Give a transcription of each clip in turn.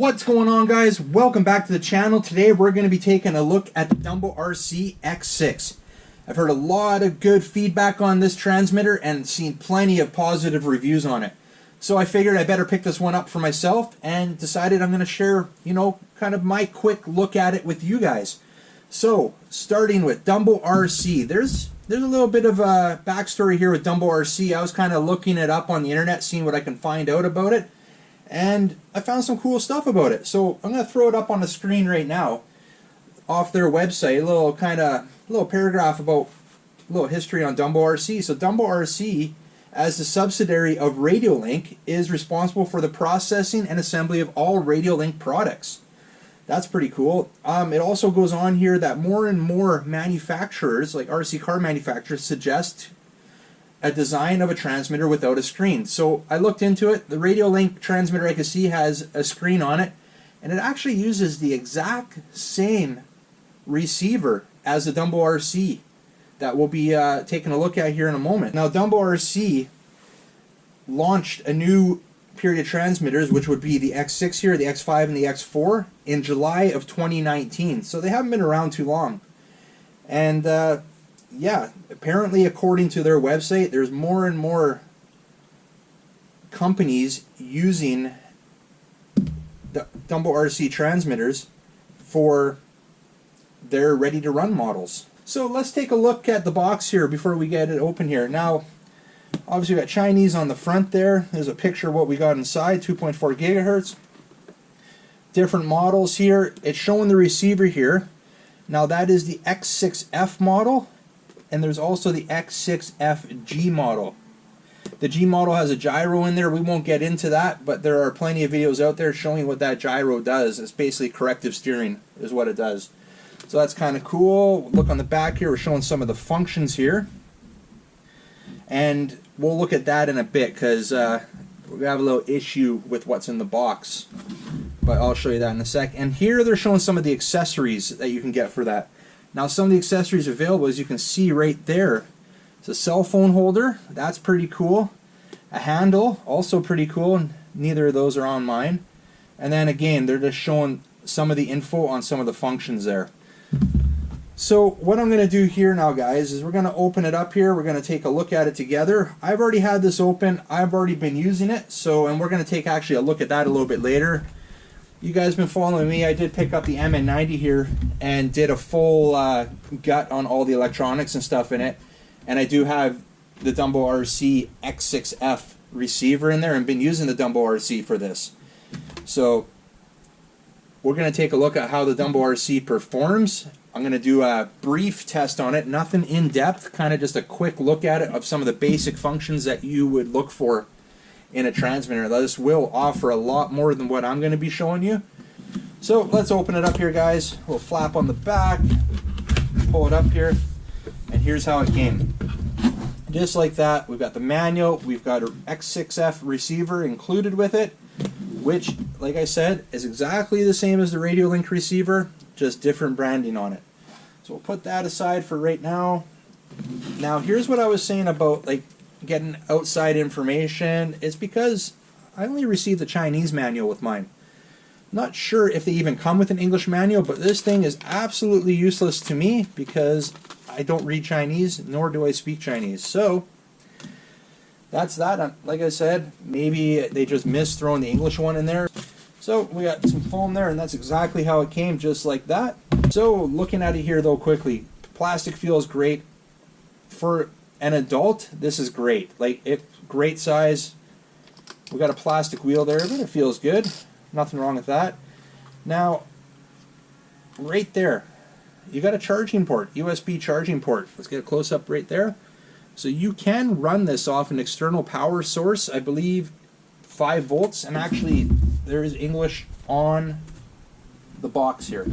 What's going on, guys? Welcome back to the channel. Today we're going to be taking a look at the DumboRC X6. I've heard a lot of good feedback on this transmitter and seen plenty of positive reviews on it. So I figured I better pick this one up for myself and decided I'm going to share, kind of my quick look at it with you guys. So, starting with DumboRC. There's a little bit of a backstory here with DumboRC. I was kind of looking it up on the internet, seeing what I can find out about it. And I found some cool stuff about it. So I'm going to throw it up on the screen right now off their website. A little paragraph about a little history on DumboRC. So DumboRC, as the subsidiary of Radiolink, is responsible for the processing and assembly of all Radiolink products. That's pretty cool. It also goes on here that more and more manufacturers, like RC car manufacturers, suggest a design of a transmitter without a screen. So I looked into it. The Radiolink transmitter I can see has a screen on it, and it actually uses the exact same receiver as the DumboRC that we'll be taking a look at here in a moment. Now, DumboRC launched a new period of transmitters, which would be the X6 here, the X5, and the X4 in July of 2019. So they haven't been around too long. And yeah, apparently according to their website, there's more and more companies using the DumboRC transmitters for their ready-to-run models. So let's take a look at the box here before we get it open here. Now, obviously we got Chinese on the front there. There's a picture of what we got inside, 2.4 gigahertz. Different models here. It's showing the receiver here. Now that is the X6F model. And there's also the X6FG model. The G model has a gyro in there. We won't get into that, but there are plenty of videos out there showing what that gyro does. It's basically corrective steering is what it does. So that's kind of cool. Look on the back here. We're showing some of the functions here. And we'll look at that in a bit because we have a little issue with what's in the box. But I'll show you that in a sec. And here they're showing some of the accessories that you can get for that. Now, some of the accessories available, as you can see right there, it's a cell phone holder. That's pretty cool. A handle, also pretty cool. And neither of those are on mine. And then again, they're just showing some of the info on some of the functions there. So what I'm going to do here now, guys, is we're going to open it up here. We're going to take a look at it together. I've already had this open. I've already been using it. And we're going to take actually a look at that a little bit later. You guys been following me. I did pick up the MN90 here and did a full gut on all the electronics and stuff in it. And I do have the DumboRC X6F receiver in there and been using the DumboRC for this. So we're going to take a look at how the DumboRC performs. I'm going to do a brief test on it, nothing in depth, kind of just a quick look at it of some of the basic functions that you would look for in a transmitter. This will offer a lot more than what I'm going to be showing you. So let's open it up here, guys. We'll flap on the back, pull it up here, and here's how it came. Just like that, we've got the manual, we've got an X6F receiver included with it, which, like I said, is exactly the same as the Radiolink receiver, just different branding on it. So we'll put that aside for right now. Now, here's what I was saying about getting outside information. It's because I only received the Chinese manual with mine. Not sure if they even come with an English manual, but this thing is absolutely useless to me because I don't read Chinese, nor do I speak Chinese. So that's that. Like I said, maybe they just missed throwing the English one in there. So we got some foam there, and that's exactly how it came, just like that. So looking at it here though quickly, plastic feels great. For an adult, this is great. Great size. We got a plastic wheel there, but it feels good. Nothing wrong with that. Now, right there, you got a charging port, USB charging port. Let's get a close up right there. So you can run this off an external power source, I believe 5 volts, and actually there is English on the box here.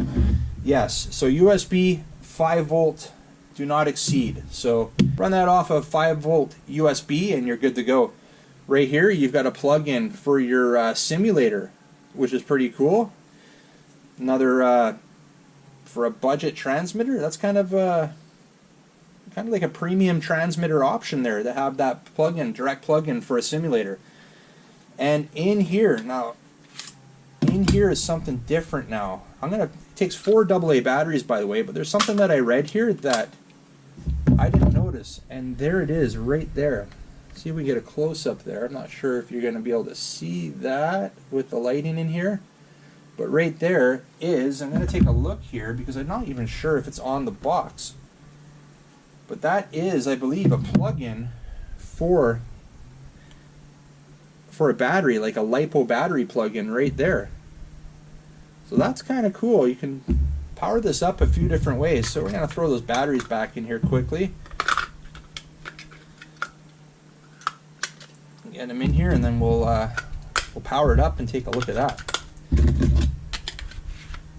Yes, so USB 5 volt. Do not exceed. So run that off of 5 volt USB and you're good to go. Right here you've got a plug-in for your simulator, which is pretty cool. Another for a budget transmitter. That's kind of like a premium transmitter option there to have that plug-in, direct plug-in for a simulator. And in here, now, in in here is something different now. It takes 4 AA batteries, by the way, but there's something that I read here that I didn't notice, and there it is right there. See if we get a close-up there. I'm not sure if you're going to be able to see that with the lighting in here, but right there is, I'm going to take a look here because I'm not even sure if it's on the box, but that is, I believe, a plug-in for a battery, like a LiPo battery plug-in right there. So that's kind of cool. You can power this up a few different ways. So we're going to throw those batteries back in here quickly. Get them in here, and then we'll power it up and take a look at that.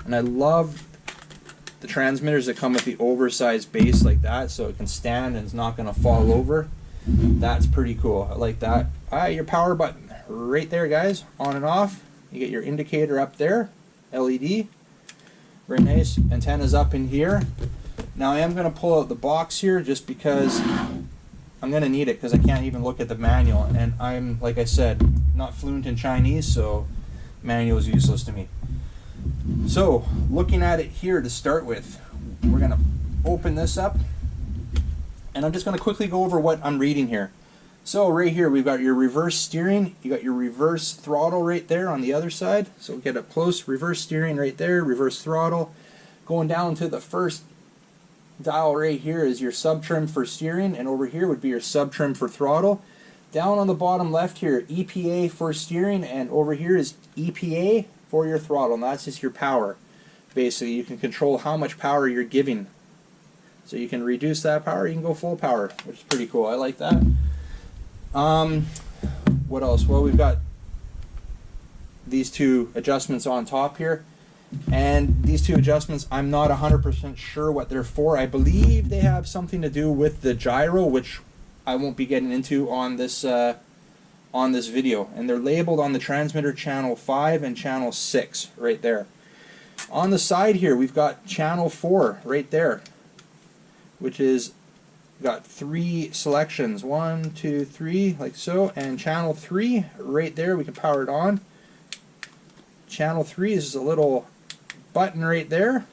And I love the transmitters that come with the oversized base like that, so it can stand and it's not going to fall over. That's pretty cool. I like that. Your power button right there, guys, on and off. You get your indicator up there, LED. Very nice. Antennas up in here. Now I am going to pull out the box here just because I'm going to need it, because I can't even look at the manual, and I'm, like I said, not fluent in Chinese, so manual is useless to me. So looking at it here to start with, we're going to open this up, and I'm just going to quickly go over what I'm reading here. So right here we've got your reverse steering, you got your reverse throttle right there on the other side. So we'll get up close, reverse steering right there, reverse throttle. Going down to the first dial right here is your sub trim for steering, and over here would be your sub trim for throttle. Down on the bottom left here, EPA for steering, and over here is EPA for your throttle, and that's just your power. Basically, you can control how much power you're giving. So you can reduce that power, you can go full power, which is pretty cool. I like that. What else? Well, we've got these two adjustments on top here. And these two adjustments, I'm not 100% sure what they're for. I believe they have something to do with the gyro, which I won't be getting into on this video. And they're labeled on the transmitter channel 5 and channel 6 right there. On the side here, we've got channel 4 right there, which is got 3 selections, 1, 2, 3, like so, and channel 3 right there. We can power it on. Channel 3 is a little button right there,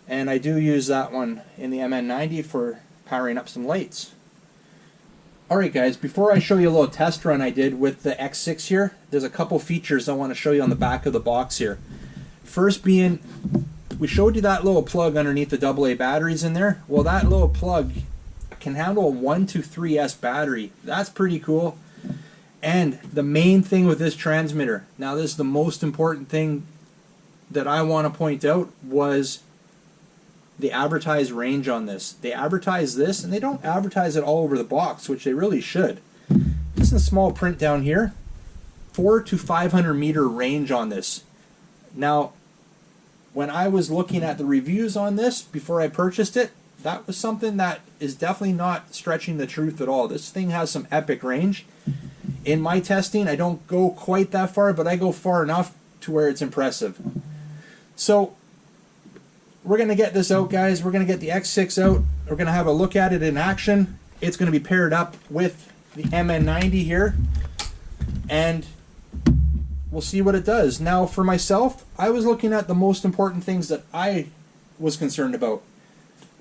and I do use that one in the MN90 for powering up some lights. Alright guys, before I show you a little test run I did with the X6 here, there's a couple features I want to show you on the back of the box here. First being, we showed you that little plug underneath the AA batteries in there. Well, that little plug can handle a 123S battery. That's pretty cool. And the main thing with this transmitter, now this is the most important thing that I want to point out, was the advertised range on this. They advertise this, and they don't advertise it all over the box, which they really should. This is a small print down here. 400 to 500 meter range on this. Now, when I was looking at the reviews on this before I purchased it, that was something that is definitely not stretching the truth at all. This thing has some epic range. In my testing, I don't go quite that far, but I go far enough to where it's impressive. So we're going to get this out, guys. We're going to get the X6 out. We're going to have a look at it in action. It's going to be paired up with the MN90 here, and we'll see what it does. Now, for myself, I was looking at the most important things that I was concerned about.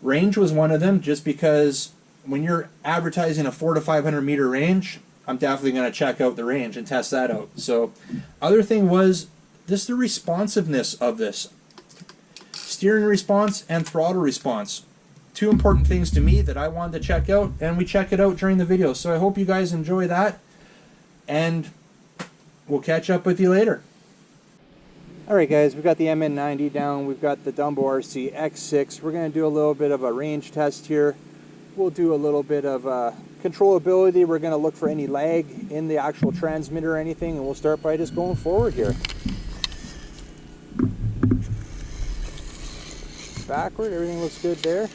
Range was one of them, just because when you're advertising a 400 to 500 meter range, I'm definitely going to check out the range and test that out. So, other thing was this, the responsiveness of this. Steering response and throttle response. Two important things to me that I wanted to check out, and we check it out during the video. So I hope you guys enjoy that, and we'll catch up with you later. Alright guys, we've got the MN90 down, we've got the DumboRC X6. We're going to do a little bit of a range test here. We'll do a little bit of controllability. We're going to look for any lag in the actual transmitter or anything, and we'll start by just going forward here. Backward, everything looks good there.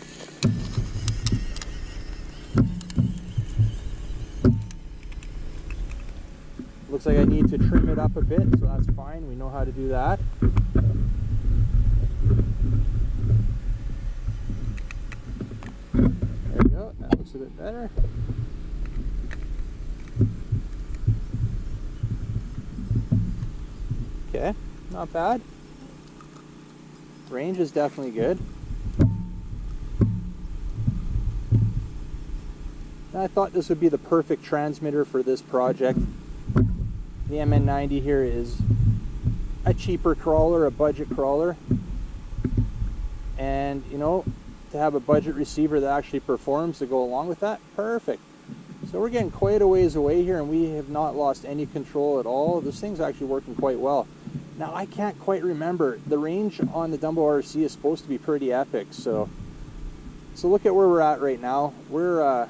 Looks like I need to trim it up a bit, so that's fine. We know how to do that. There we go. That looks a bit better. Okay. not bad. Range is definitely good. I thought this would be the perfect transmitter for this project. The MN90 here is a cheaper crawler, a budget crawler. And you know, to have a budget receiver that actually performs to go along with that, perfect. So we're getting quite a ways away here and we have not lost any control at all. This thing's actually working quite well. Now I can't quite remember, the range on the DumboRC is supposed to be pretty epic, so look at where we're at right now. We're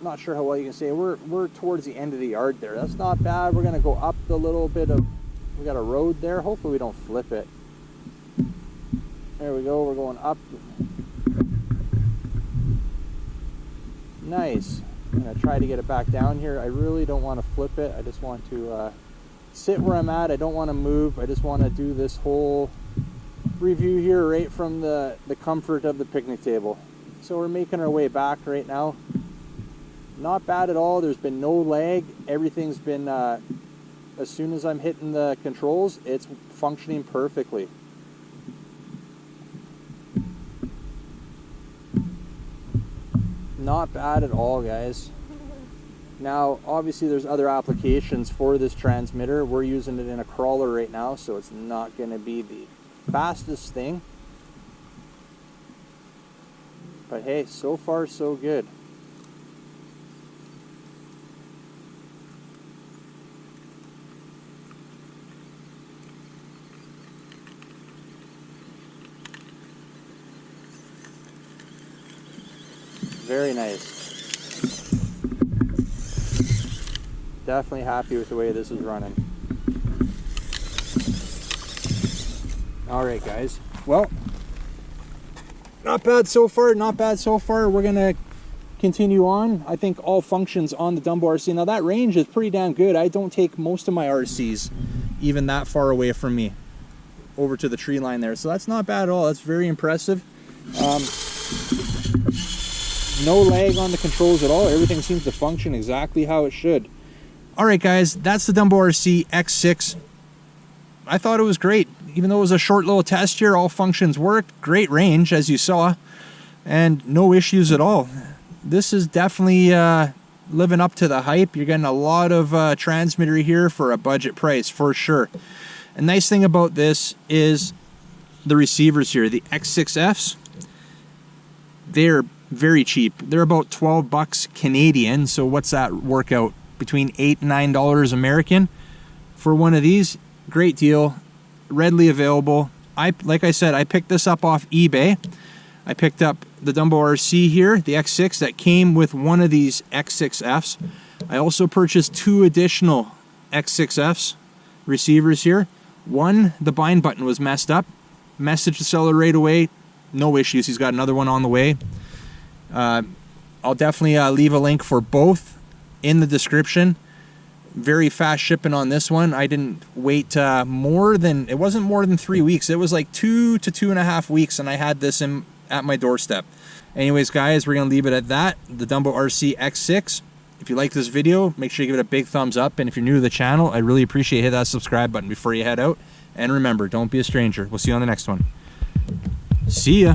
not sure how well you can say, we're towards the end of the yard there. That's not bad. We're gonna go up the little bit of, we got a road there, hopefully we don't flip it. There we go, we're going up. Nice. I'm gonna try to get it back down here. I really don't want to flip it. I just want to sit where I'm at. I don't want to move. I just want to do this whole review here right from the comfort of the picnic table. So we're making our way back right now. Not bad at all. There's been no lag. Everything's been, as soon as I'm hitting the controls, it's functioning perfectly. Not bad at all, guys. Now, obviously there's other applications for this transmitter. We're using it in a crawler right now, so it's not going to be the fastest thing. But hey, so far so good. Very nice. Definitely happy with the way this is running. Alright guys, well, not bad so far, not bad so far. We're gonna continue on. I think all functions on the DumboRC. Now that range is pretty damn good. I don't take most of my RCs even that far away from me over to the tree line there, so that's not bad at all. That's very impressive. No lag on the controls at all. Everything seems to function exactly how it should. Alright guys, that's the DumboRC X6. I thought it was great. Even though it was a short little test here, all functions worked. Great range, as you saw. And no issues at all. This is definitely living up to the hype. You're getting a lot of transmitter here for a budget price, for sure. A nice thing about this is the receivers here. The X6Fs, they're very cheap. They're about 12 bucks Canadian. So what's that work out? Between $8 and $9 American for one of these. Great deal, readily available. Like I said, I picked this up off eBay. I picked up the DumboRC here, the X6, that came with one of these X6Fs. I also purchased 2 additional X6Fs receivers here. One, the bind button was messed up. Messaged the seller right away, no issues. He's got another one on the way. I'll definitely leave a link for both in the description. Very fast shipping on this one. I didn't wait it wasn't more than 3 weeks. It was like 2 to 2.5 weeks and I had this at my doorstep. Anyways guys, we're gonna leave it at that. The DumboRC X6. If you like this video, make sure you give it a big thumbs up, and if you're new to the channel, I'd really appreciate hit that subscribe button before you head out. And remember, don't be a stranger. We'll see you on the next one. See ya.